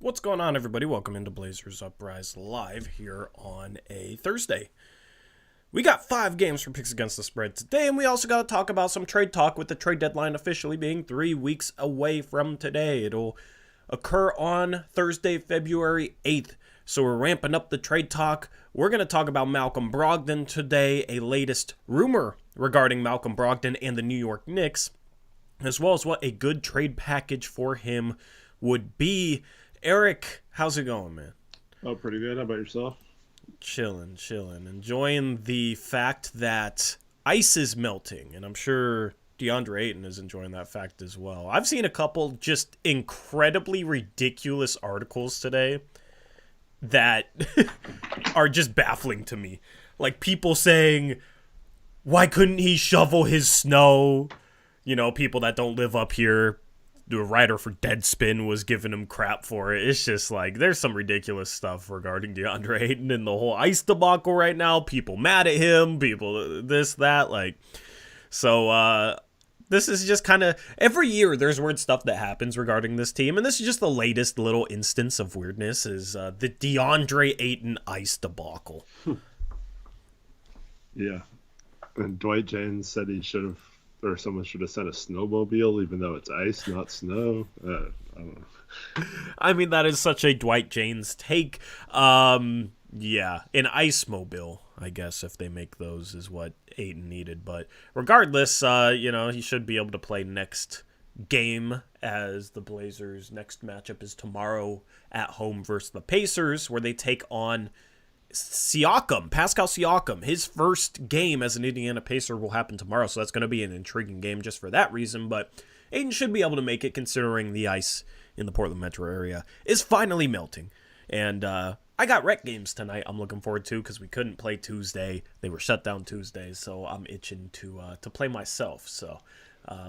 What's going on, everybody? Welcome into Blazers Uprise Live here on a Thursday. We got 5 games for picks against the spread today, and we also got to talk about some trade talk with the trade deadline officially being 3 weeks away from today. It'll occur on Thursday, February 8th, so we're ramping up the trade talk. We're going to talk about Malcolm Brogdon today, a latest rumor regarding Malcolm Brogdon and the New York Knicks, as well as what a good trade package for him would be. Eric, how's it going, man? Oh, pretty good. How about yourself? Chilling. Enjoying the fact that ice is melting, and I'm sure DeAndre Ayton is enjoying that fact as well. I've seen a couple just incredibly ridiculous articles today that are just baffling to me. Like people saying, why couldn't he shovel his snow? You know, people that don't live up here. The writer for Deadspin was giving him crap for it. It's just like, there's some ridiculous stuff regarding DeAndre Ayton and the whole ice debacle right now. People mad at him, people this, that, like. So, this is just kind of, every year there's weird stuff that happens regarding this team, and this is just the latest little instance of weirdness, is the DeAndre Ayton ice debacle. Yeah. And Dwight James said he should have, or someone should have sent a snowmobile, even though it's ice, not snow. I don't know. I mean, that is such a Dwight James take. Yeah, an ice mobile, I guess, if they make those, is what Ayton needed. But regardless, he should be able to play next game, as the Blazers' next matchup is tomorrow at home versus the Pacers, where they take on Pascal Siakam. His first game as an Indiana Pacer will happen tomorrow, so that's going to be an intriguing game just for that reason, but Ayton should be able to make it, considering the ice in the Portland metro area is finally melting. And I got rec games tonight I'm looking forward to, because we couldn't play Tuesday. They were shut down Tuesdays, so I'm itching to play myself. So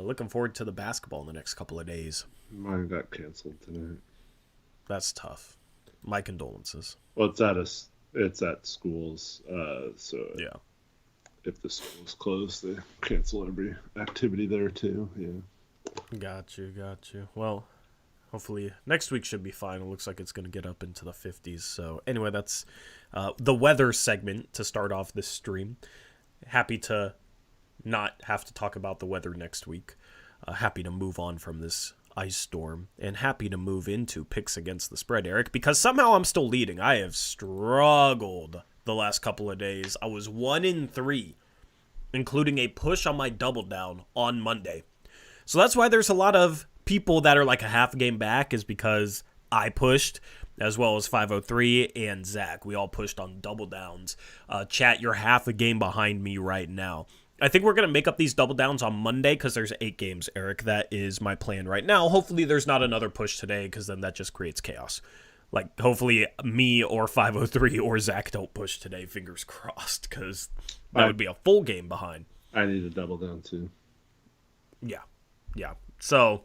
looking forward to the basketball in the next couple of days. Mine got canceled tonight. That's tough. My condolences. Well, it's at schools, so yeah. If the school's closed, they cancel every activity there too. Yeah. Got you. Well, hopefully next week should be fine. It looks like it's going to get up into the 50s. So anyway, that's the weather segment to start off this stream. Happy to not have to talk about the weather next week. Happy to move on from this ice storm, and happy to move into picks against the spread, Eric, because somehow I'm still leading. I have struggled the last couple of days. I was 1-3, including a push on my double down on Monday. So that's why there's a lot of people that are like a half game back, is because I pushed, as well as 503 and Zach. We all pushed on double downs. Chat, you're half a game behind me right now. I think we're going to make up these double downs on Monday, because there's 8 games, Eric. That is my plan right now. Hopefully there's not another push today, because then that just creates chaos. Like, hopefully me or 503 or Zach don't push today, fingers crossed, because that would be a full game behind. I need a double down too. Yeah. So,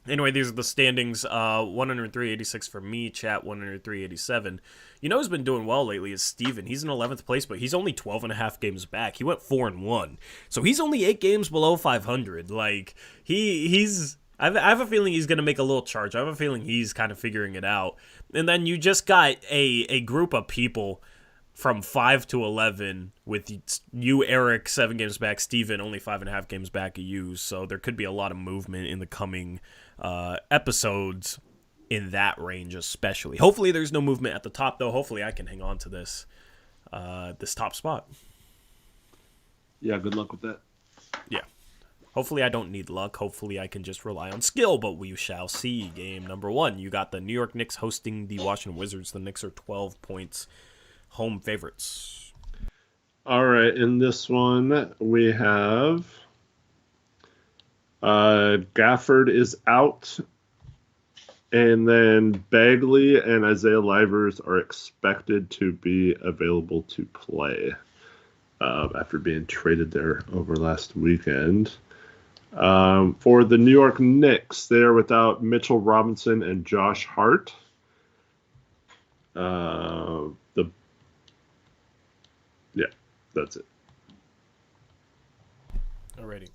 anyway, these are the standings. 103.86 for me, chat 103.87. You know who's been doing well lately is Steven. He's in 11th place, but he's only 12.5 games back. He went 4-1. So he's only 8 games below 500. Like, he's... I have a feeling he's going to make a little charge. I have a feeling he's kind of figuring it out. And then you just got a group of people from 5 to 11 with you, Eric, 7 games back, Steven, only 5.5 games back of you. So there could be a lot of movement in the coming episodes in that range, especially. Hopefully there's no movement at the top, though. Hopefully I can hang on to this top spot. Yeah, good luck with that. Yeah. Hopefully I don't need luck. Hopefully I can just rely on skill, but we shall see. Game number 1. You got the New York Knicks hosting the Washington Wizards. The Knicks are 12 points home favorites. All right, in this one we have Gafford is out, and then Bagley and Isaiah Livers are expected to be available to play after being traded there over last weekend. For the New York Knicks, they are without Mitchell Robinson and Josh Hart. That's it. Alrighty.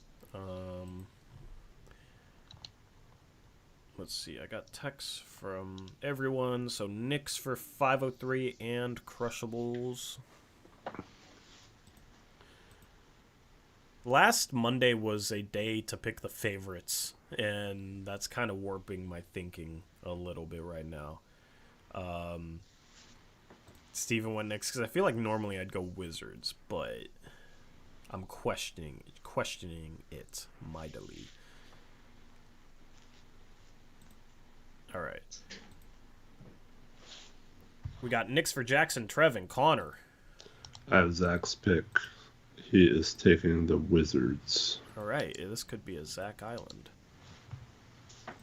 let's see. I got texts from everyone. So Knicks for 503 and Crushables. Last Monday was a day to pick the favorites, and that's kind of warping my thinking a little bit right now. Steven went Knicks because I feel like normally I'd go Wizards, but I'm questioning it mightily. All right. We got Knicks for Jackson, Trevin, Connor. I have Zach's pick. He is taking the Wizards. All right. This could be a Zach Island.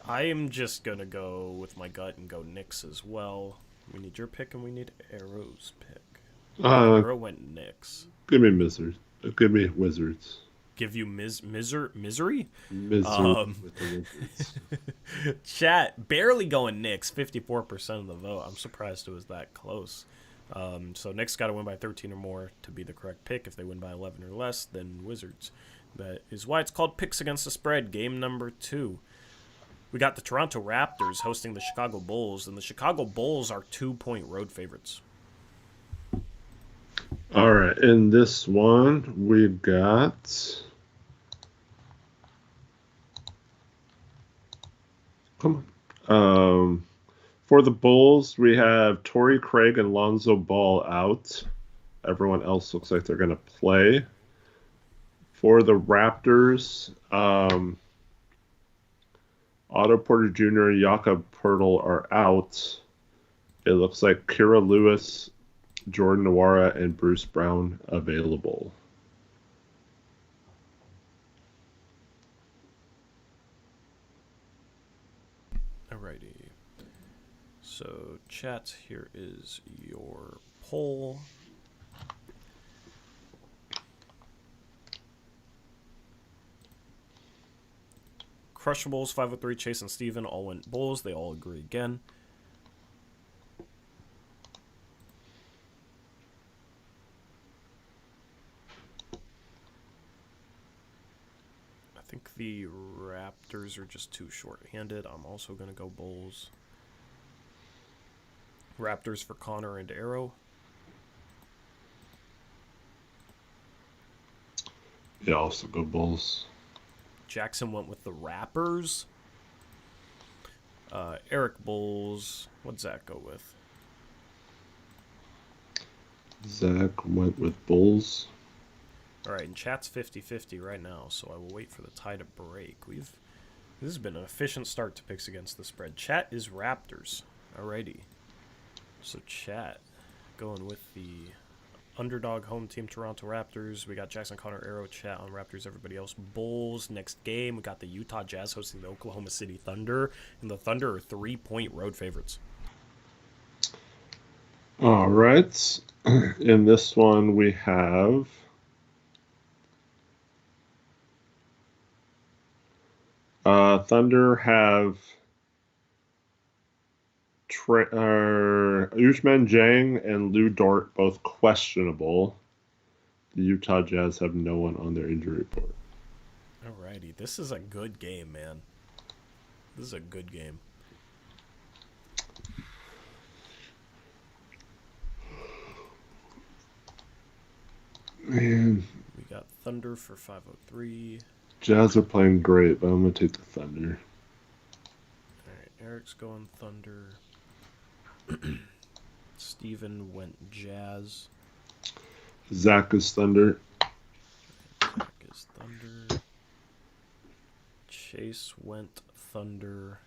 I am just going to go with my gut and go Knicks as well. We need your pick and we need Arrow's pick. Arrow went Knicks. Give me Wizards. Give me Wizards. Give you misery? Misery with the Wizards. Chat, barely going Knicks, 54% of the vote. I'm surprised it was that close. So Knicks got to win by 13 or more to be the correct pick. If they win by 11 or less, then Wizards. That is why it's called Picks Against the Spread, game number 2. We got the Toronto Raptors hosting the Chicago Bulls, and the Chicago Bulls are 2-point road favorites. All right, in this one, we got... Come on. For the Bulls, we have Torrey Craig and Lonzo Ball out. Everyone else looks like they're going to play. For the Raptors, Otto Porter Jr. and Jakob Poeltl are out. It looks like Kira Lewis, Jordan Nwora, and Bruce Brown available. Alrighty. So, chat, here is your poll. Crushables, 503, Chase and Steven all went Bulls. They all agree again. I think the Raptors are just too short-handed. I'm also going to go Bulls. Raptors for Connor and Arrow. Yeah, also go Bulls. Jackson went with the Rappers. Eric Bulls. What'd Zach go with? Zach went with Bulls. All right, and chat's 50-50 right now, so I will wait for the tie to break. This has been an efficient start to Picks Against the Spread. Chat is Raptors. Alrighty. So chat going with the underdog home team Toronto Raptors. We got Jackson, Connor, Arrow, chat on Raptors. Everybody else Bulls. Next game, we got the Utah Jazz hosting the Oklahoma City Thunder, and the Thunder are 3-point road favorites. All right. In this one, we have Thunder have Usman Jang and Lou Dort both questionable. The Utah Jazz have no one on their injury report. Alrighty, this is a good game, man. This is a good game. Man, We got Thunder for 503. Jazz are playing great, but I'm going to take the Thunder. Alright, Eric's going Thunder. Steven went Jazz. Zach is Thunder. Zach is Thunder. Chase went Thunder.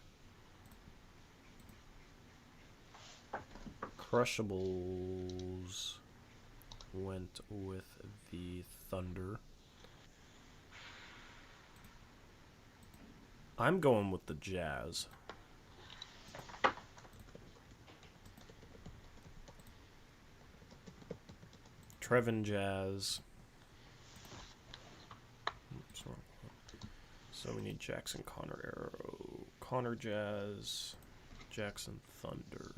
Crushables went with the Thunder. I'm going with the Jazz. Trevin Jazz. Oops, wrong one. So we need Jackson, Connor, Arrow. Connor Jazz. Jackson Thunder.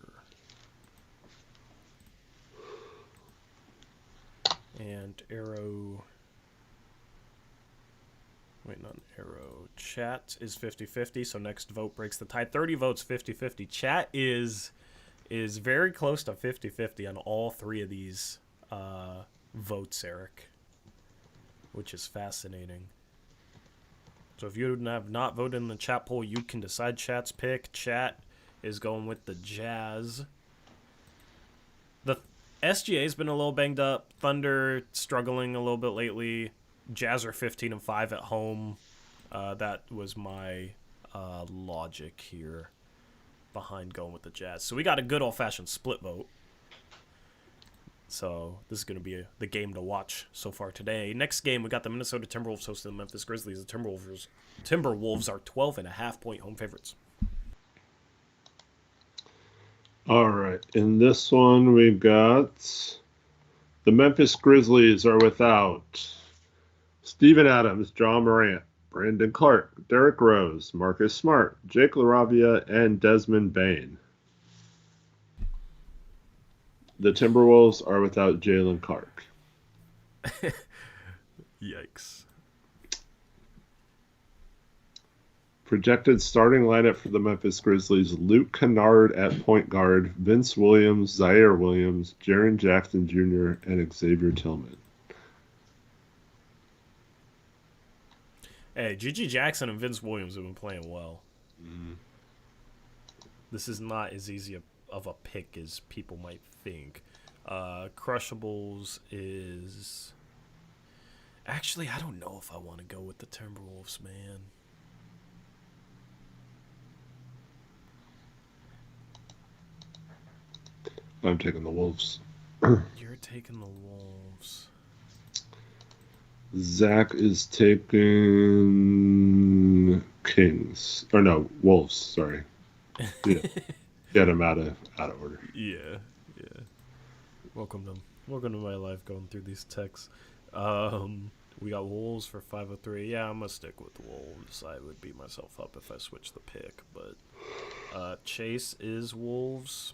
And Arrow Waiting on arrow. Chat is 50-50, so next vote breaks the tie. 30 votes, 50-50. Chat is very close to 50-50 on all three of these votes, Eric, which is fascinating. So if you have not voted in the chat poll, you can decide chat's pick. Chat is going with the Jazz. The SGA's been a little banged up. Thunder struggling a little bit lately. Jazz are 15-5 at home. That was my logic here behind going with the Jazz. So we got a good old-fashioned split vote. So this is going to be the game to watch so far today. Next game, we got the Minnesota Timberwolves hosting the Memphis Grizzlies. The Timberwolves are 12.5-point home favorites. All right. In this one, we got the Memphis Grizzlies are without Steven Adams, John Morant, Brandon Clark, Derrick Rose, Marcus Smart, Jake LaRavia, and Desmond Bane. The Timberwolves are without Jalen Clark. Yikes. Projected starting lineup for the Memphis Grizzlies: Luke Kennard at point guard, Vince Williams, Zaire Williams, Jaren Jackson Jr., and Xavier Tillman. Hey, G.G. Jackson and Vince Williams have been playing well. This is not as easy of a pick as people might think. Crushables is... Actually, I don't know if I want to go with the Timberwolves, man. I'm taking the Wolves. You're taking the Wolves. Zach is taking Kings. Or no, Wolves, sorry. Yeah. Get him out of order. Yeah. Welcome to my life going through these texts. We got Wolves for 503. Yeah, I'm gonna stick with Wolves. I would beat myself up if I switched the pick, but Chase is Wolves.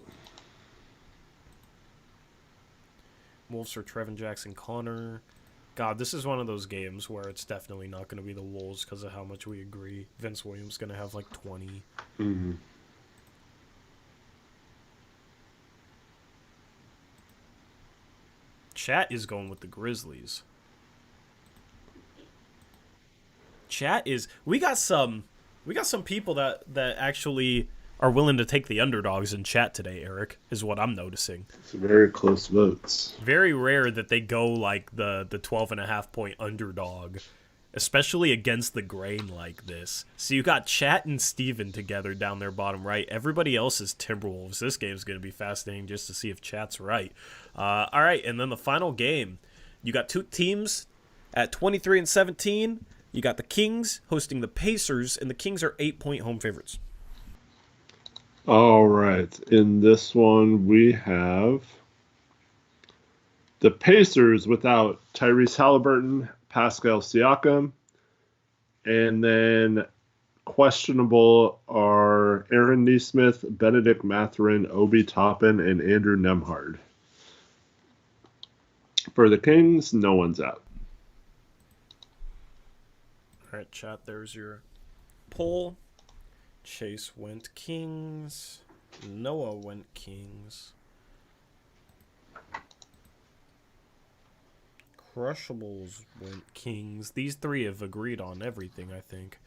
Wolves for Trevin Jackson Connor. God, this is one of those games where it's definitely not going to be the Wolves because of how much we agree. Vince Williams going to have like 20. Mm-hmm. Chat is going with the Grizzlies. Chat is... We got some people that actually are willing to take the underdogs in chat today, Eric, is what I'm noticing. It's very close votes. Very rare that they go like the 12.5-point underdog, especially against the grain like this. So you got Chat and Steven together down there bottom right. Everybody else is Timberwolves. This game's going to be fascinating just to see if Chat's right. All right, and then the final game. You got two teams at 23-17. You got the Kings hosting the Pacers, and the Kings are 8-point home favorites. All right. In this one, we have the Pacers without Tyrese Halliburton, Pascal Siakam, and then questionable are Aaron Nesmith, Benedict Mathurin, Obi Toppin, and Andrew Nembhard. For the Kings, no one's out. All right, chat, there's your poll. Chase went Kings. Noah went Kings. Crushables went Kings. These three have agreed on everything, I think.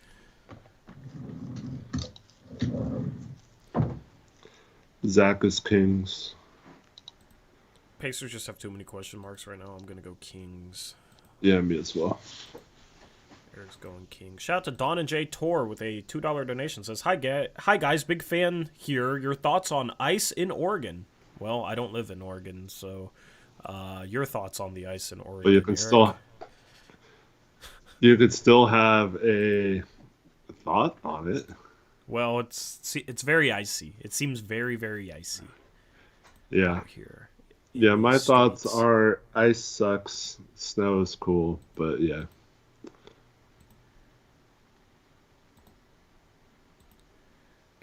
Zach is Kings. Pacers just have too many question marks right now. I'm going to go Kings. Yeah, me as well. Eric's going King. Shout out to Don and J Tor with a $2 donation. Says, Hi guys, big fan here. Your thoughts on ice in Oregon? Well, I don't live in Oregon, so your thoughts on the ice in Oregon? But you could still have a thought on it. Well, it's very icy. It seems very, very icy. Yeah. Out here. Yeah, my thoughts are ice sucks, snow is cool, but yeah.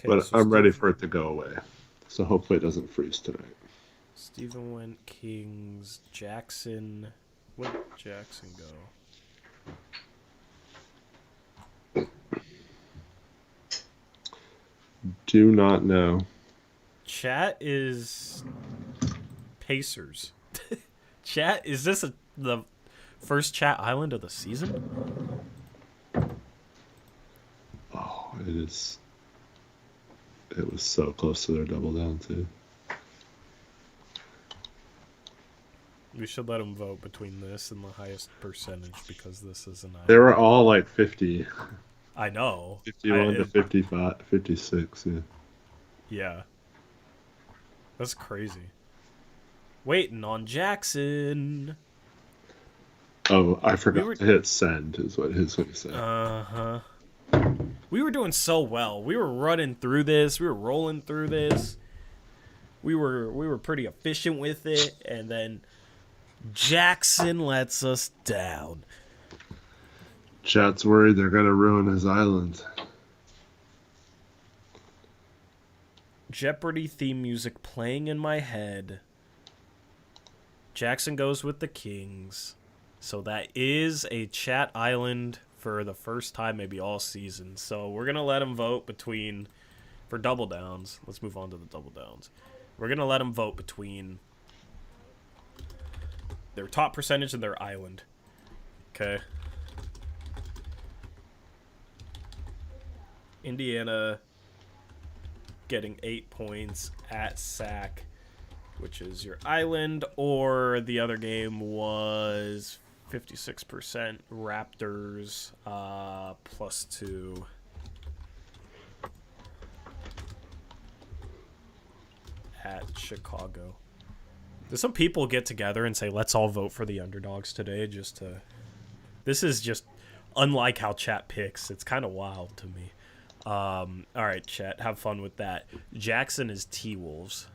But so I'm ready for it to go away. So hopefully it doesn't freeze tonight. Steven went Kings. Jackson. Where did Jackson go? do not know. Chat is Pacers. Chat, is this the first chat island of the season? Oh, it is. It was so close to their double down too. We should let them vote between this and the highest percentage because this is an island. They were all like 50. I know. 51 to 55, 56, yeah. Yeah. That's crazy. Waiting on Jackson. Oh, I forgot to hit send is what he said. Uh-huh. We were doing so well. We were running through this. We were rolling through this. We were pretty efficient with it, and then Jackson lets us down. Chat's worried they're going to ruin his island. Jeopardy theme music playing in my head. Jackson goes with the Kings. So that is a chat island for the first time, maybe all season. So we're going to let them vote for double downs. Let's move on to the double downs. We're going to let them vote between their top percentage and their island. Okay. Indiana getting 8 points at SAC, which is your island, or the other game was 56% Raptors +2. At Chicago. Do some people get together and say, let's all vote for the underdogs today? This is just unlike how chat picks. It's kind of wild to me. All right, chat, have fun with that. Jackson is T-Wolves.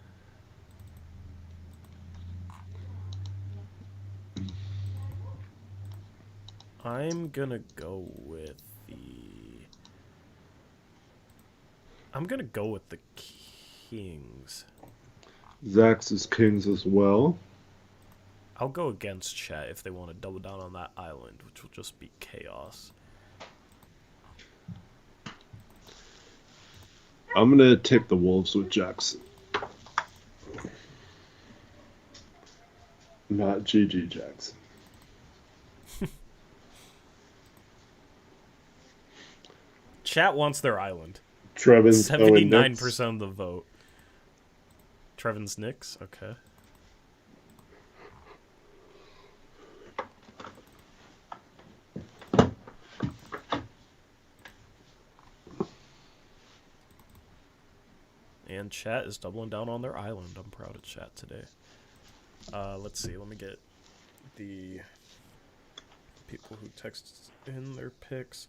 I'm gonna go with the Kings. Zach's is Kings as well. I'll go against chat if they want to double down on that island, which will just be chaos. I'm going to take the Wolves with Jackson. Not GG Jackson. Chat wants their island. Trevin's 79% of the vote. Trevin's Knicks? Okay. And chat is doubling down on their island. I'm proud of chat today. Let's see. Let me get the people who text in their picks.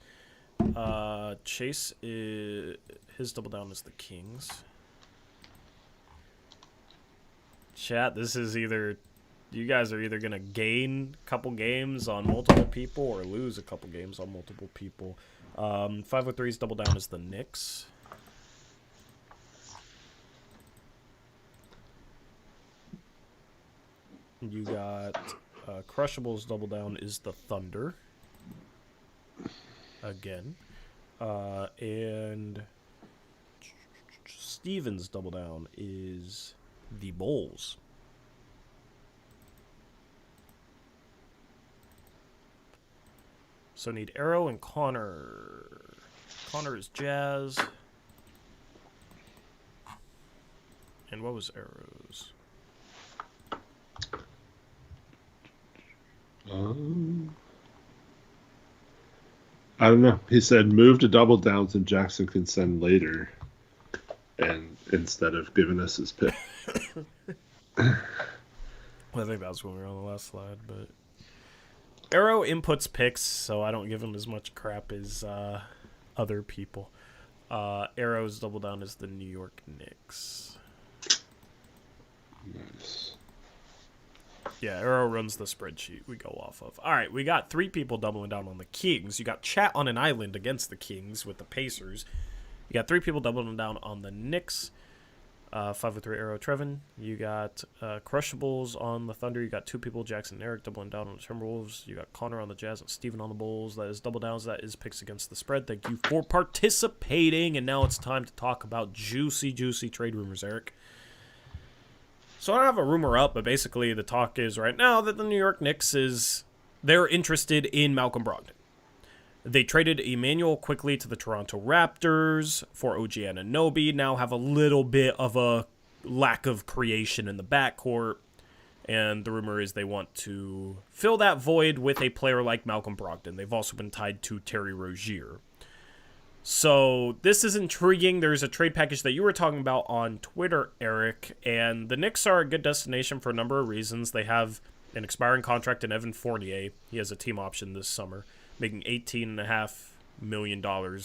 Chase his double down is the Kings. Chat, this is you guys are either gonna gain a couple games on multiple people or lose a couple games on multiple people. 503's double down is the Knicks. You got Crushable's double down is the Thunder. Again. And Steven's double down is the Bulls. So need Arrow and Connor. Connor is Jazz. And what was Arrow's? I don't know. He said move to double downs and Jackson can send later. And instead of giving us his pick. Well, I think that was when we were on the last slide, but Arrow inputs picks, so I don't give him as much crap as other people. Arrow's double down is the New York Knicks. Nice. Yeah, Arrow runs the spreadsheet we go off of. All right, we got 3 people doubling down on the Kings. You got chat on an island against the Kings with the Pacers. You got 3 people doubling down on the Knicks. 503 Arrow Trevin. You got Crushables on the Thunder. You got two people, Jackson and Eric, doubling down on the Timberwolves. You got Connor on the Jazz and Steven on the Bulls. That is double downs. That is picks against the spread. Thank you for participating. And now it's time to talk about juicy trade rumors, Eric. So I don't have a rumor up, but basically the talk is right now that the New York Knicks they're interested in Malcolm Brogdon. They traded Emmanuel quickly to the Toronto Raptors for OG Anunoby. Now have a little bit of a lack of creation in the backcourt. And the rumor is they want to fill that void with a player like Malcolm Brogdon. They've also been tied to Terry Rozier. So this is intriguing. There's a trade package that you were talking about on Twitter, Eric. And the Knicks are a good destination for a number of reasons. They have an expiring contract in Evan Fournier. He has a team option this summer, making $18.5 million,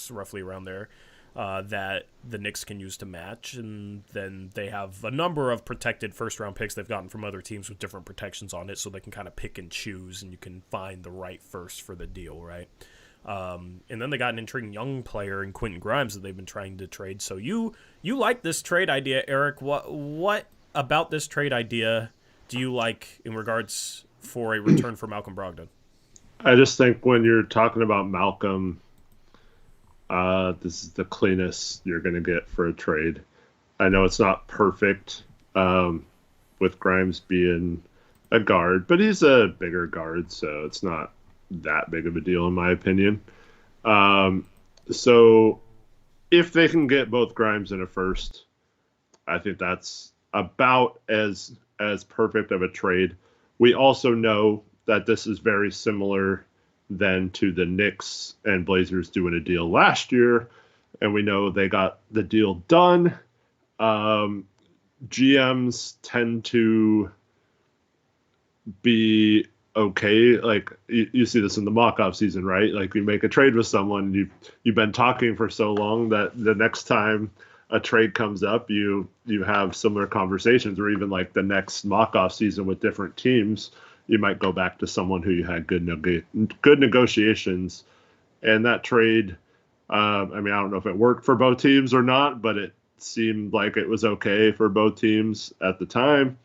roughly around there, that the Knicks can use to match. And then they have a number of protected first-round picks they've gotten from other teams with different protections on it, so they can kind of pick and choose, and you can find the right first for the deal, right? And then they got an intriguing young player in Quentin Grimes that they've been trying to trade. So you like this trade idea, Eric. What about this trade idea do you like in regards for a return for Malcolm Brogdon? I just think when you're talking about Malcolm, this is the cleanest you're going to get for a trade. I know it's not perfect with Grimes being a guard, but he's a bigger guard, so it's not that big of a deal in my opinion. So if they can get both Grimes and a first, I think that's about as perfect of a trade. We also know that this is very similar then to the Knicks and Blazers doing a deal last year, and we know they got the deal done. GMs tend to be okay. Like you see this in the mock-off season, right? Like you make a trade with someone, you've been talking for so long that the next time a trade comes up, you have similar conversations, or even like the next mock-off season with different teams, you might go back to someone who you had good negotiations. And that trade, I don't know if it worked for both teams or not, but it seemed like it was okay for both teams at the time.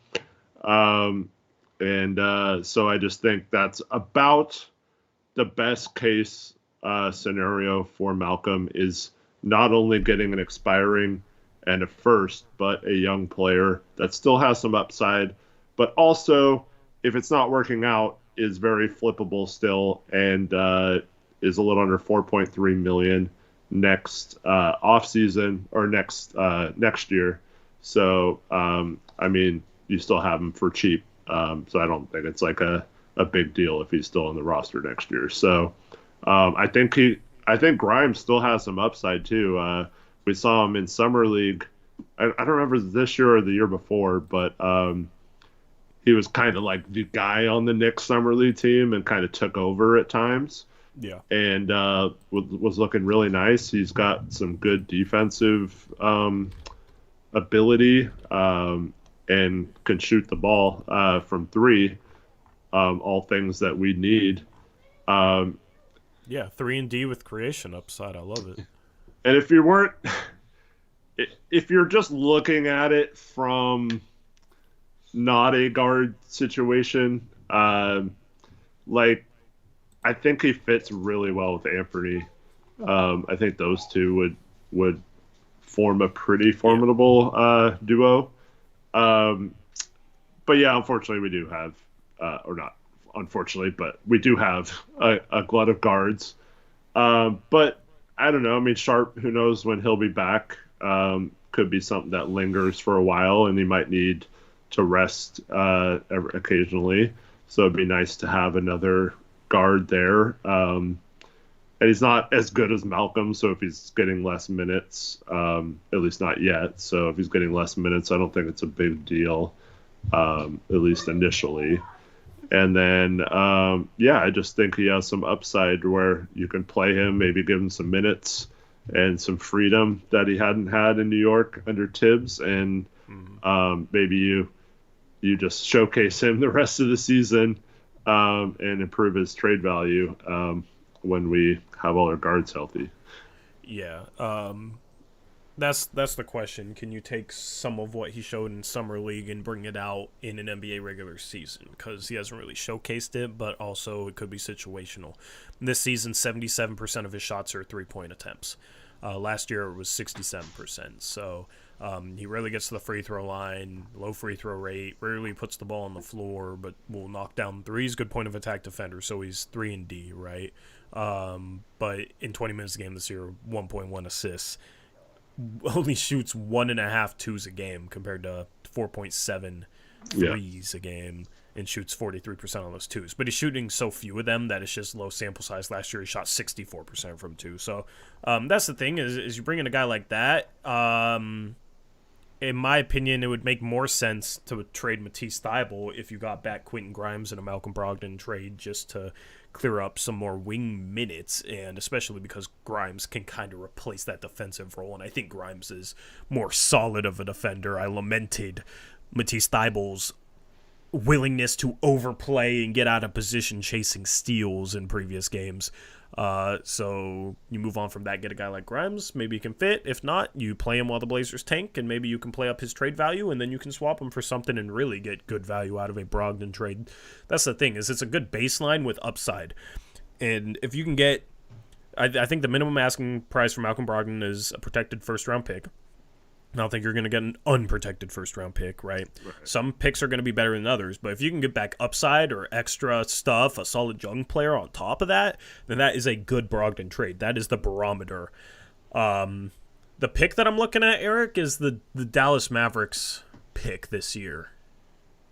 So I just think that's about the best case scenario for Malcolm, is not only getting an expiring and a first, but a young player that still has some upside, but also, if it's not working out, is very flippable still, and is a little under $4.3 million next offseason, or next year. So, you still have him for cheap. So I don't think it's like a big deal if he's still on the roster next year. So I think Grimes still has some upside too. We saw him in Summer League. I don't remember this year or the year before, but he was kind of like the guy on the Knicks Summer League team and kind of took over at times. Yeah. And was looking really nice. He's got some good defensive ability and can shoot the ball from three, all things that we need. 3-and-D with creation upside. I love it. And if you're just looking at it from not a guard situation, I think he fits really well with Anthony. I think those two would form a pretty formidable duo. But yeah, unfortunately we do have, or not unfortunately, but we do have a glut of guards. But I don't know. Sharp, who knows when he'll be back, could be something that lingers for a while, and he might need to rest occasionally. So it'd be nice to have another guard there. And he's not as good as Malcolm, so if he's getting less minutes, at least not yet. So if he's getting less minutes, I don't think it's a big deal, at least initially. And then, I just think he has some upside where you can play him, maybe give him some minutes and some freedom that he hadn't had in New York under Tibbs. And maybe you just showcase him the rest of the season and improve his trade value when we have all our guards healthy. Yeah. That's the question. Can you take some of what he showed in summer league and bring it out in an NBA regular season? Because he hasn't really showcased it, but also it could be situational. This season, 77% of his shots are 3-point attempts. Last year it was 67%. So he rarely gets to the free throw line, low free throw rate, rarely puts the ball on the floor, but will knock down threes. Good point of attack defender, so he's 3 and D, right? But in 20 minutes a game this year, 1.1 assists. Only shoots 1.5 twos a game compared to 4.7 threes a game, and shoots 43% on those twos. But he's shooting so few of them that it's just low sample size. Last year he shot 64% from two. So that's the thing is you bring in a guy like that. In my opinion, it would make more sense to trade Matisse Thybulle if you got back Quentin Grimes in a Malcolm Brogdon trade just to clear up some more wing minutes, and especially because Grimes can kind of replace that defensive role, and I think Grimes is more solid of a defender. I lamented Matisse Thybulle's willingness to overplay and get out of position chasing steals in previous games. So you move on from that, get a guy like Grimes, maybe he can fit. If not, you play him while the Blazers tank, and maybe you can play up his trade value, and then you can swap him for something and really get good value out of a Brogdon trade. That's the thing, is it's a good baseline with upside. And if you can get, I think the minimum asking price for Malcolm Brogdon is a protected first-round pick. I don't think you're going to get an unprotected first-round pick, right? Some picks are going to be better than others, but if you can get back upside or extra stuff, a solid young player on top of that, then that is a good Brogdon trade. That is the barometer. The pick that I'm looking at, Eric, is the Dallas Mavericks pick this year.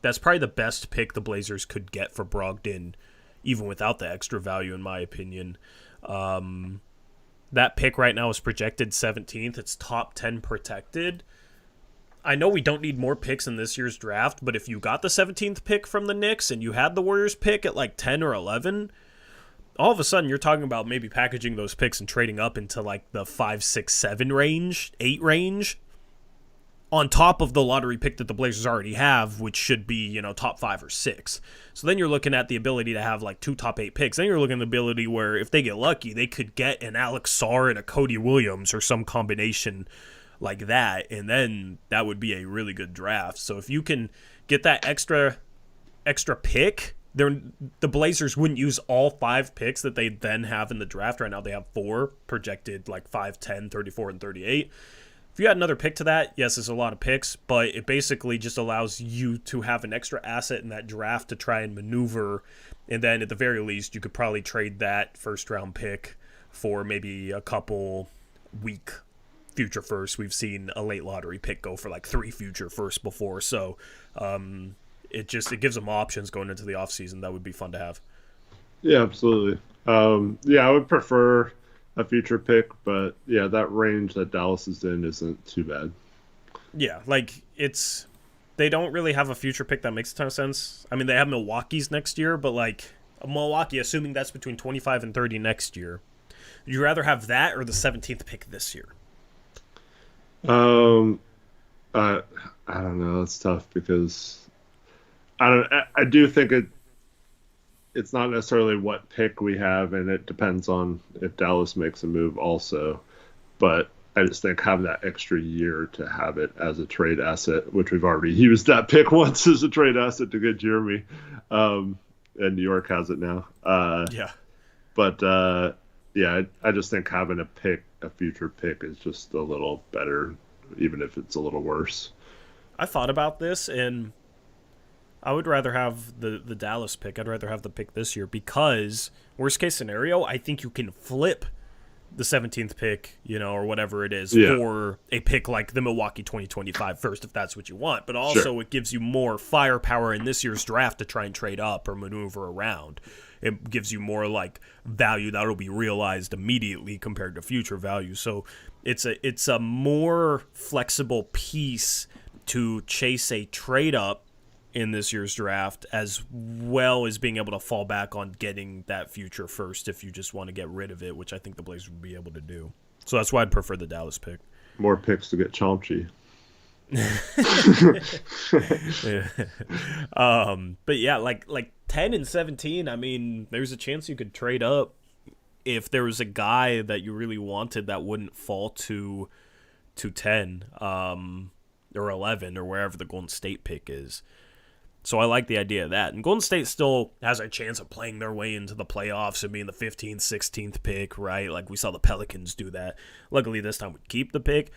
That's probably the best pick the Blazers could get for Brogdon, even without the extra value, in my opinion. That pick right now is projected 17th. It's top 10 protected. I know we don't need more picks in this year's draft, but if you got the 17th pick from the Knicks and you had the Warriors pick at like 10 or 11, all of a sudden you're talking about maybe packaging those picks and trading up into like the 5, 6, 7 range, 8 range, on top of the lottery pick that the Blazers already have, which should be, top 5 or 6. So then you're looking at the ability to have like 2 top 8 picks. Then you're looking at the ability where if they get lucky, they could get an Alex Sarr and a Cody Williams or some combination like that. And then that would be a really good draft. So if you can get that extra pick, the Blazers wouldn't use all 5 picks that they then have in the draft. Right now they have 4 projected, like 5, 10, 34, and 38. If you add another pick to that, yes, it's a lot of picks, but it basically just allows you to have an extra asset in that draft to try and maneuver, and then at the very least, you could probably trade that first-round pick for maybe a couple weak future firsts. We've seen a late lottery pick go for like 3 future firsts before, so it gives them options going into the offseason. That would be fun to have. Yeah, absolutely. I would prefer a future pick, but yeah, that range that Dallas is in isn't too bad. Yeah, they don't really have a future pick that makes a ton of sense. I mean, they have Milwaukee's next year, but like Milwaukee, assuming that's between 25 and 30 next year, would you rather have that or the 17th pick this year? I don't know. It's tough because I do think it's not necessarily what pick we have, and it depends on if Dallas makes a move also. But I just think having that extra year to have it as a trade asset, which we've already used that pick once as a trade asset to get Jeremy, and New York has it now. But I just think having a future pick is just a little better, even if it's a little worse. I thought about this, and I would rather have the Dallas pick. I'd rather have the pick this year because, worst case scenario, I think you can flip the 17th pick, or whatever it is, for a pick like the Milwaukee 2025 first, if that's what you want. But also it gives you more firepower in this year's draft to try and trade up or maneuver around. It gives you more like value that will be realized immediately compared to future value. So it's a more flexible piece to chase a trade up in this year's draft, as well as being able to fall back on getting that future first if you just want to get rid of it, which I think the Blazers would be able to do. So that's why I'd prefer the Dallas pick. More picks to get Chomsky. But yeah, like 10 and 17, I mean, there's a chance you could trade up if there was a guy that you really wanted that wouldn't fall to to 10 or 11 or wherever the Golden State pick is. So I like the idea of that. And Golden State still has a chance of playing their way into the playoffs and being the 15th, 16th pick, right? Like we saw the Pelicans do that. Luckily this time we keep the pick.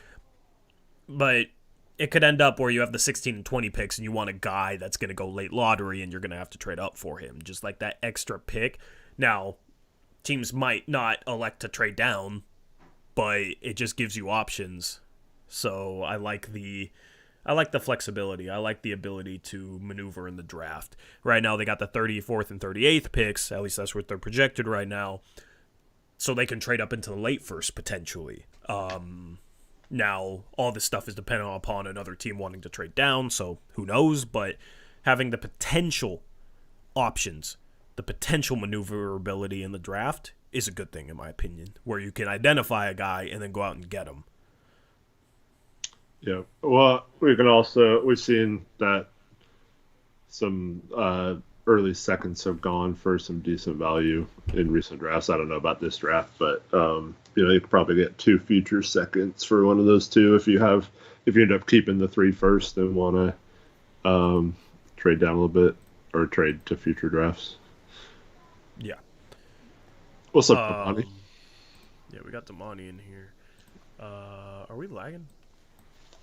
But it could end up where you have the 16 and 20 picks and you want a guy that's going to go late lottery and you're going to have to trade up for him. Just like that extra pick. Now, teams might not elect to trade down, but it just gives you options. So I like the flexibility. I like the ability to maneuver in the draft. Right now they got the 34th and 38th picks. At least that's what they're projected right now. So they can trade up into the late first potentially. Now, all this stuff is dependent upon another team wanting to trade down, so who knows, but having the potential options, the potential maneuverability in the draft is a good thing, in my opinion, where you can identify a guy and then go out and get him. Yeah. Well, we've seen that some early seconds have gone for some decent value in recent drafts. I don't know about this draft, but you could probably get 2 future seconds for one of those two if you end up keeping the 3 first and want to trade down a little bit or trade to future drafts. Yeah. What's up, Damani? Yeah, we got Damani in here. Are we lagging?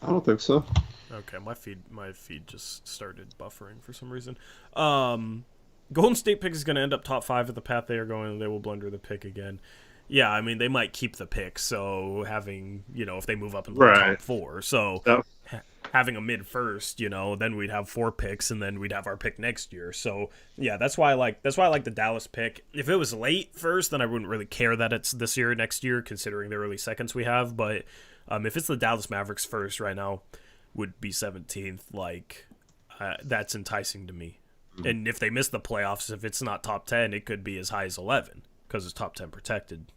I don't think so. Okay, my feed just started buffering for some reason. Golden State pick is going to end up top 5 of the path they are going, and they will blunder the pick again. Yeah, I mean, they might keep the pick, so having, if they move up into the top 4. So having a mid-first, then we'd have 4 picks, and then we'd have our pick next year. So, yeah, that's why I like the Dallas pick. If it was late first, then I wouldn't really care that it's this year or next year, considering the early seconds we have. But if it's the Dallas Mavericks first right now, would be 17th, that's enticing to me. Mm-hmm. And if they miss the playoffs, if it's not top 10, it could be as high as 11 because it's top 10 protected.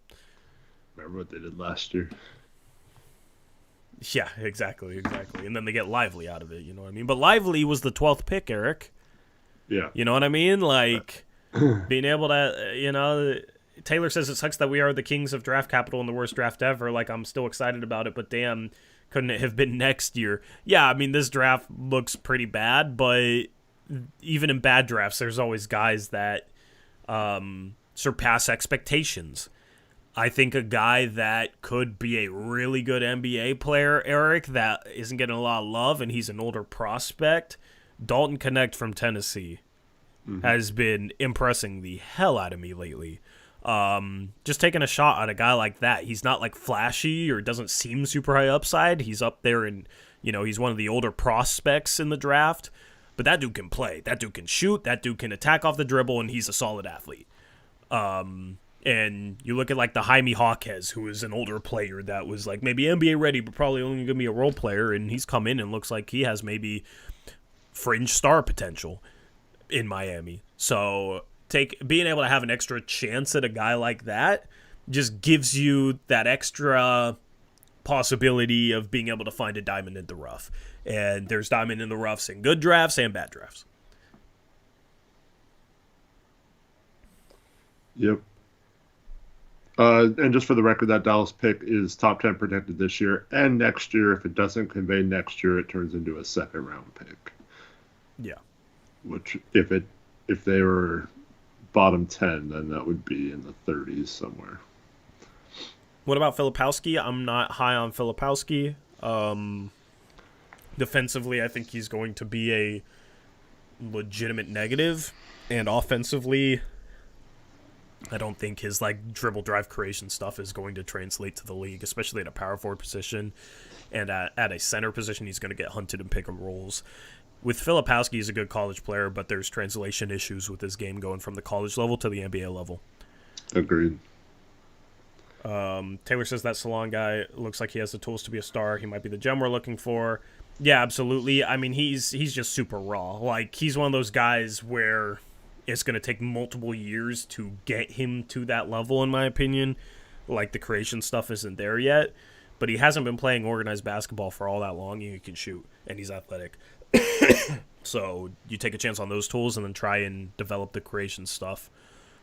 Remember what they did last year? Yeah, exactly. And then they get Lively out of it, you know what I mean? But Lively was the 12th pick, Eric. Yeah. You know what I mean? Being able to, Taylor says it sucks that we are the kings of draft capital and the worst draft ever. I'm still excited about it, but damn, couldn't it have been next year? Yeah, I mean, this draft looks pretty bad, but even in bad drafts, there's always guys that surpass expectations. I think a guy that could be a really good NBA player, Eric, that isn't getting a lot of love, and he's an older prospect, Dalton Connect from Tennessee, has been impressing the hell out of me lately. Just taking a shot at a guy like that. He's not flashy or doesn't seem super high upside. He's up there and, he's one of the older prospects in the draft, but that dude can play. That dude can shoot. That dude can attack off the dribble, and he's a solid athlete. And you look at the Jaime Jaquez, who is an older player that was maybe NBA ready, but probably only going to be a role player, and he's come in and looks like he has maybe fringe star potential in Miami. So being able to have an extra chance at a guy like that just gives you that extra possibility of being able to find a diamond in the rough. And there's diamond in the roughs in good drafts and bad drafts. Yep. And just for the record, that Dallas pick is top 10 protected this year and next year. If it doesn't convey next year, it turns into a second round pick. Yeah. Which if they were bottom 10, then that would be in the 30s somewhere. What about Filipowski? I'm not high on Filipowski. Defensively, I think he's going to be a legitimate negative, and offensively, I don't think his dribble drive creation stuff is going to translate to the league, especially at a power forward position, and at a center position, he's going to get hunted in pick and rolls. With Filipowski, he's a good college player, but there's translation issues with his game going from the college level to the NBA level. Agreed. Taylor says that Salon guy looks like he has the tools to be a star. He might be the gem we're looking for. Yeah, absolutely. I mean, he's just super raw. He's one of those guys where it's going to take multiple years to get him to that level, in my opinion. The creation stuff isn't there yet. But he hasn't been playing organized basketball for all that long. He can shoot, and he's athletic. So you take a chance on those tools and then try and develop the creation stuff.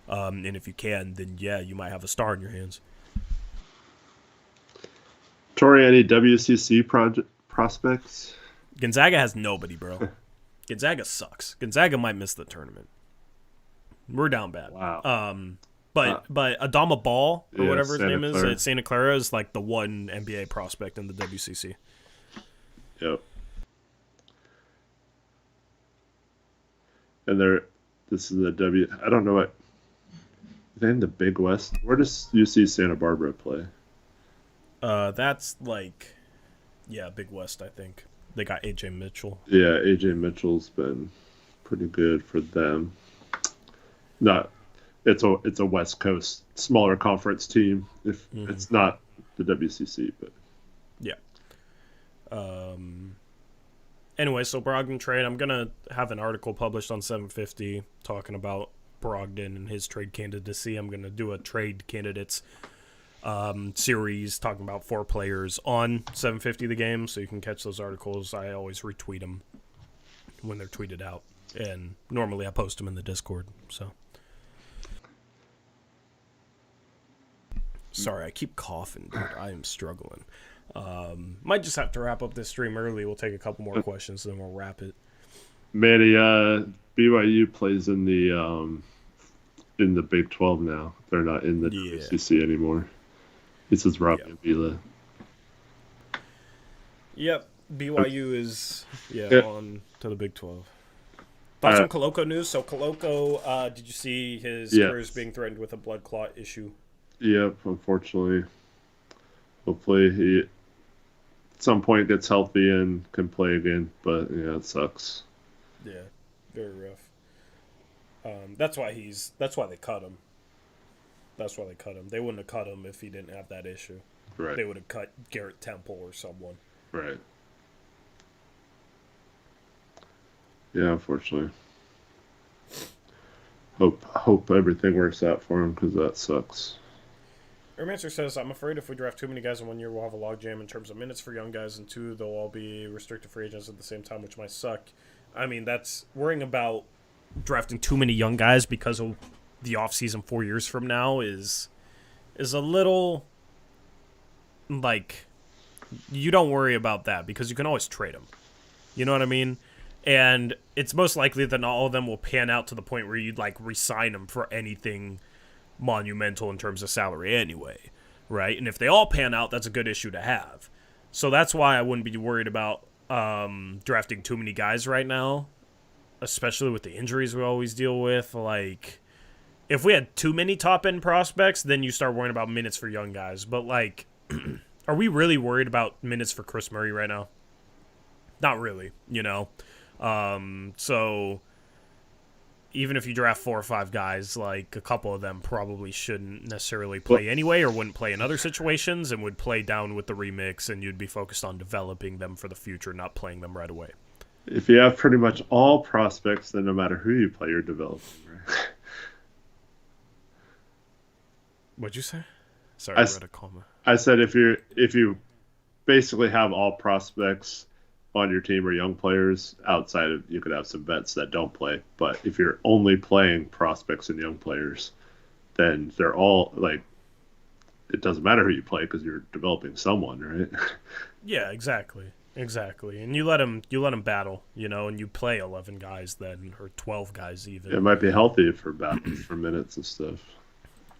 And if you can, then, yeah, you might have a star in your hands. Tori, any WCC prospects? Gonzaga has nobody, bro. Gonzaga sucks. Gonzaga might miss the tournament. We're down bad. Wow. But Adama Ball or whatever his Santa name Clara. is at Santa Clara is like the one NBA prospect in the WCC. Yep. And this is the I don't know what. They're in the Big West. Where does UC Santa Barbara play? That's like, yeah, Big West. I think they got AJ Mitchell. Yeah, AJ Mitchell's been pretty good for them. It's a West Coast smaller conference team. If it's not the WCC, but yeah. Anyway, so Brogdon trade. I'm gonna have an article published on 750 talking about Brogdon and his trade candidacy. I'm gonna do a trade candidates series talking about 4 players on 750 the game, so you can catch those articles. I always retweet them when they're tweeted out, and normally I post them in the Discord. So sorry, I keep coughing, dude. I am struggling. Might just have to wrap up this stream early. We'll take a couple more questions, then we'll wrap it. Manny, BYU plays in the Big 12 now. They're not in the WCC anymore. This is Robbie Avila. Yep, BYU is on to the Big 12. Thoughts on Koloko news? So Koloko, did you see his career is being threatened with a blood clot issue? Yep, unfortunately. Hopefully he at some point gets healthy and can play again, but yeah, it sucks. Yeah, very rough. That's why they cut him. That's why they cut him. They wouldn't have cut him if he didn't have that issue. Right. They would have cut Garrett Temple or someone. Right. Yeah, unfortunately. Hope everything works out for him because that sucks. Ermancer says, I'm afraid if we draft too many guys in 1 year, we'll have a logjam in terms of minutes for young guys, and 2, they'll all be restricted free agents at the same time, which might suck. I mean, that's worrying about drafting too many young guys because of the offseason 4 years from now is a little, like, you don't worry about that because you can always trade them. You know what I mean? And it's most likely that not all of them will pan out to the point where you'd, like, re-sign them for anything monumental in terms of salary anyway, right? And if they all pan out, that's a good issue to have. So that's why I wouldn't be worried about drafting too many guys right now, especially with the injuries we always deal with. Like, if we had too many top-end prospects, then you start worrying about minutes for young guys. But, like, are we really worried about minutes for Chris Murray right now? Not really, you know? So even if you draft 4 or 5 guys, like, a couple of them probably shouldn't necessarily play anyway or wouldn't play in other situations and would play down with the remix, and you'd be focused on developing them for the future, not playing them right away. If you have pretty much all prospects, then no matter who you play, you're developing, right? What'd you say? Sorry, I read a comma. I said if you basically have all prospects on your team or young players, outside of, you could have some vets that don't play, but if you're only playing prospects and young players, then they're all, like, it doesn't matter who you play because you're developing someone, right? Yeah, exactly, and you let them battle, you know, and you play 11 guys then, or 12 guys even. It might be healthy for battles for minutes and stuff.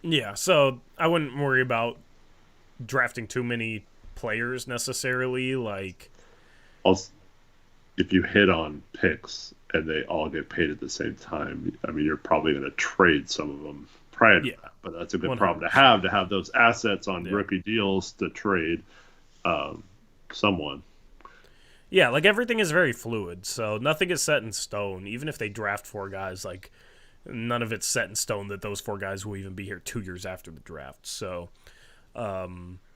Yeah, so I wouldn't worry about drafting too many players necessarily, like. Also, if you hit on picks and they all get paid at the same time, I mean, you're probably going to trade some of them prior to that, but that's a good 100%. Problem to have those assets on rookie deals to trade someone. Yeah, like, everything is very fluid, so nothing is set in stone. Even if they draft 4 guys, like, none of it's set in stone that those 4 guys will even be here 2 years after the draft. So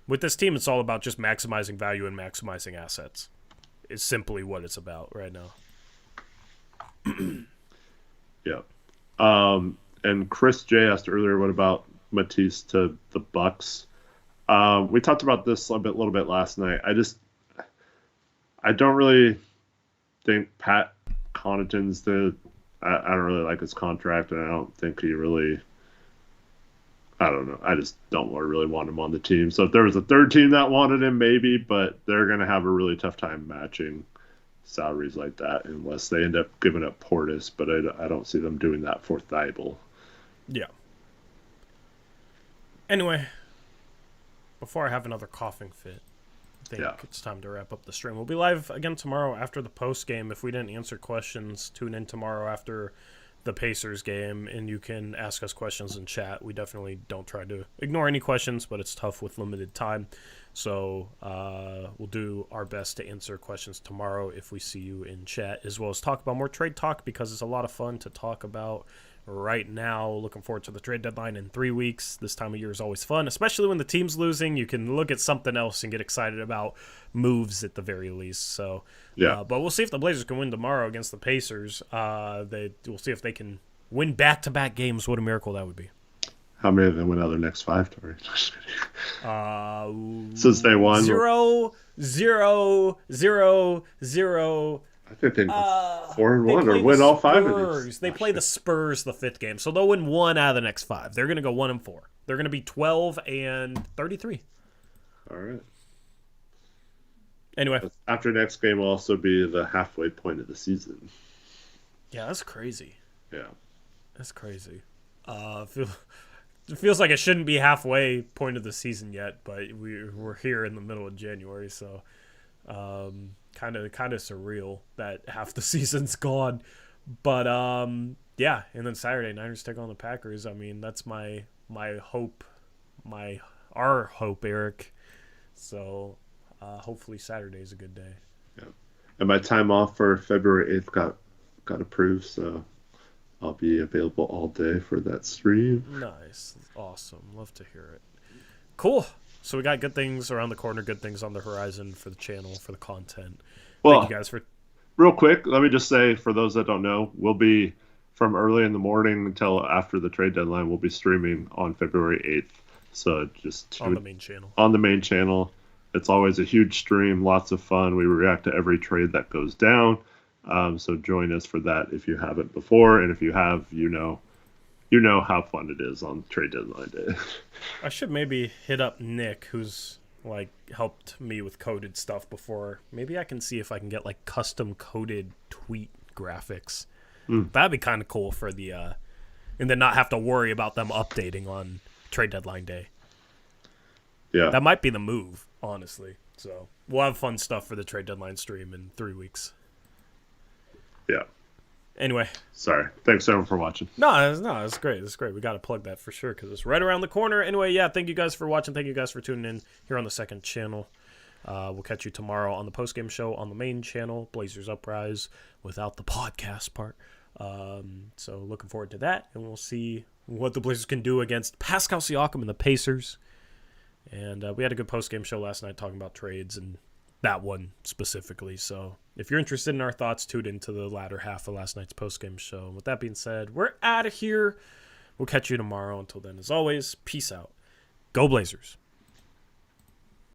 with this team, it's all about just maximizing value and maximizing assets. Is simply what it's about right now. Yeah. And Chris J asked earlier, what about Matisse to the Bucks? We talked about this a little bit last night. I don't really think Pat Connaughton's I don't really like his contract, and I don't think he really I don't know. I just don't really want him on the team. So if there was a third team that wanted him, maybe, but they're going to have a really tough time matching salaries like that unless they end up giving up Portis. But I don't see them doing that for Thibault. Yeah. Anyway, before I have another coughing fit, I think it's time to wrap up the stream. We'll be live again tomorrow after the post game. If we didn't answer questions, tune in tomorrow after the Pacers game, and you can ask us questions in chat. We definitely don't try to ignore any questions, but it's tough with limited time. So we'll do our best to answer questions tomorrow if we see you in chat, as well as talk about more trade talk, because it's a lot of fun to talk about right now. Looking forward to the trade deadline in 3 weeks. This time of year is always fun, especially when the team's losing. You can look at something else and get excited about moves at the very least. So, but we'll see if the Blazers can win tomorrow against the Pacers. We'll see if they can win back-to-back games. What a miracle that would be. How many of them win out of their next 5, Tori? Since they won 0, 0, 0, 0. I think they go 4-1 or win all 5 of these. They play the Spurs the 5th game, so they'll win 1 out of the next 5. They're going to go 1-4. They're going to be 12-33. All right. Anyway, after next game will also be the halfway point of the season. Yeah, that's crazy. Yeah, that's crazy. It feels like it shouldn't be halfway point of the season yet, but we're here in the middle of January, so kind of surreal that half the season's gone. But yeah, and then Saturday, Niners take on the Packers. I mean, that's my hope, our hope, Eric. So hopefully Saturday's a good day. Yeah, and my time off for February 8th got approved, so I'll be available all day for that stream. Nice. Awesome. Love to hear it. Cool. So we got good things around the corner, good things on the horizon for the channel, for the content. Well, thank you guys for... Real quick, let me just say, for those that don't know, we'll be from early in the morning until after the trade deadline, we'll be streaming on February 8th. So just... On the main channel. On the main channel. It's always a huge stream, lots of fun. We react to every trade that goes down. So join us for that if you haven't before, and if you have, you know how fun it is on trade deadline day. I should maybe hit up Nick, who's like helped me with coded stuff before. Maybe I can see if I can get like custom coded tweet graphics. That'd be kind of cool for the and then not have to worry about them updating on trade deadline day. Yeah, that might be the move, honestly. So we'll have fun stuff for the trade deadline stream in 3 weeks. Yeah. Anyway. Sorry. Thanks, everyone, for watching. No, it's great. It's great. We got to plug that for sure because it's right around the corner. Anyway, yeah, thank you guys for watching. Thank you guys for tuning in here on the second channel. We'll catch you tomorrow on the postgame show on the main channel, Blazers Uprise, without the podcast part. So looking forward to that, and we'll see what the Blazers can do against Pascal Siakam and the Pacers. And we had a good postgame show last night talking about trades and that one specifically. So if you're interested in our thoughts, tune into the latter half of last night's postgame show. With that being said, we're out of here. We'll catch you tomorrow. Until then, as always, peace out. Go Blazers.